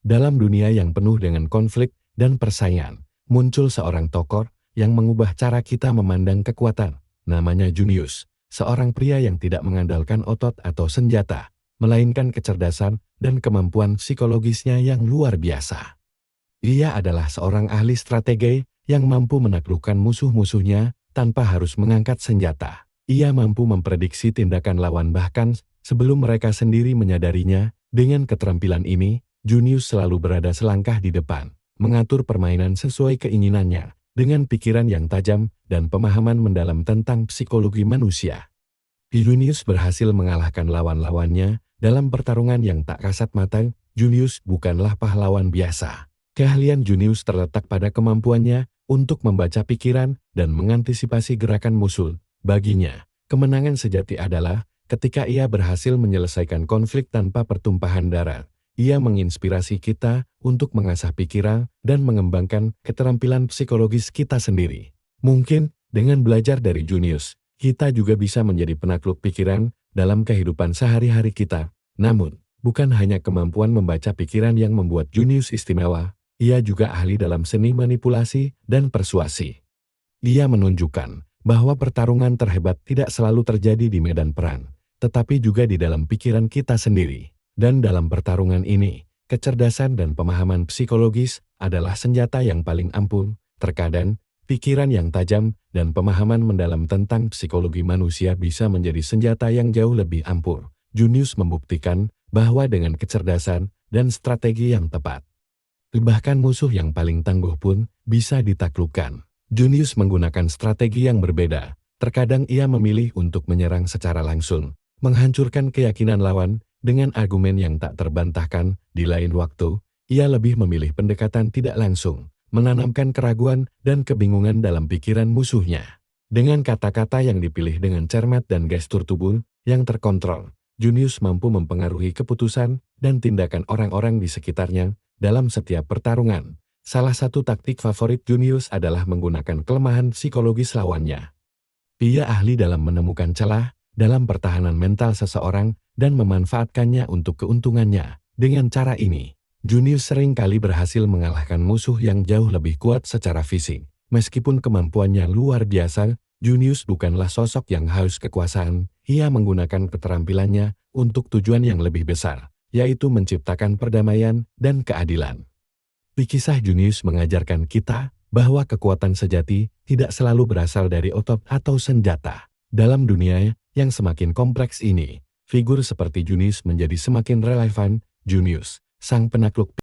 Dalam dunia yang penuh dengan konflik dan persaingan, muncul seorang tokoh yang mengubah cara kita memandang kekuatan. Namanya Junius, seorang pria yang tidak mengandalkan otot atau senjata, melainkan kecerdasan dan kemampuan psikologisnya yang luar biasa. Ia adalah seorang ahli strategi yang mampu menaklukkan musuh-musuhnya tanpa harus mengangkat senjata. Ia mampu memprediksi tindakan lawan bahkan sebelum mereka sendiri menyadarinya. Dengan keterampilan ini, Junius selalu berada selangkah di depan, mengatur permainan sesuai keinginannya, dengan pikiran yang tajam dan pemahaman mendalam tentang psikologi manusia. Junius berhasil mengalahkan lawan-lawannya dalam pertarungan yang tak kasat mata. Junius bukanlah pahlawan biasa. Keahlian Junius terletak pada kemampuannya untuk membaca pikiran dan mengantisipasi gerakan musuh. Baginya, kemenangan sejati adalah ketika ia berhasil menyelesaikan konflik tanpa pertumpahan darah. Ia menginspirasi kita untuk mengasah pikiran dan mengembangkan keterampilan psikologis kita sendiri. Mungkin dengan belajar dari Junius, kita juga bisa menjadi penakluk pikiran dalam kehidupan sehari-hari kita. Namun, bukan hanya kemampuan membaca pikiran yang membuat Junius istimewa, ia juga ahli dalam seni manipulasi dan persuasi. Dia menunjukkan bahwa pertarungan terhebat tidak selalu terjadi di medan perang, tetapi juga di dalam pikiran kita sendiri. Dan dalam pertarungan ini, kecerdasan dan pemahaman psikologis adalah senjata yang paling ampuh. Terkadang, pikiran yang tajam dan pemahaman mendalam tentang psikologi manusia bisa menjadi senjata yang jauh lebih ampuh. Junius membuktikan bahwa dengan kecerdasan dan strategi yang tepat, bahkan musuh yang paling tangguh pun bisa ditaklukkan. Junius menggunakan strategi yang berbeda. Terkadang ia memilih untuk menyerang secara langsung, menghancurkan keyakinan lawan dengan argumen yang tak terbantahkan. Di lain waktu, ia lebih memilih pendekatan tidak langsung, menanamkan keraguan dan kebingungan dalam pikiran musuhnya. Dengan kata-kata yang dipilih dengan cermat dan gestur tubuh yang terkontrol, Junius mampu mempengaruhi keputusan dan tindakan orang-orang di sekitarnya dalam setiap pertarungan. Salah satu taktik favorit Junius adalah menggunakan kelemahan psikologis lawannya. Ia ahli dalam menemukan celah dalam pertahanan mental seseorang dan memanfaatkannya untuk keuntungannya. Dengan cara ini, Junius sering kali berhasil mengalahkan musuh yang jauh lebih kuat secara fisik. Meskipun kemampuannya luar biasa, Junius bukanlah sosok yang haus kekuasaan. Ia menggunakan keterampilannya untuk tujuan yang lebih besar, yaitu menciptakan perdamaian dan keadilan. Kisah Junius mengajarkan kita bahwa kekuatan sejati tidak selalu berasal dari otot atau senjata. Dalam dunia yang semakin kompleks ini, figur seperti Junius menjadi semakin relevan. Junius, sang penakluk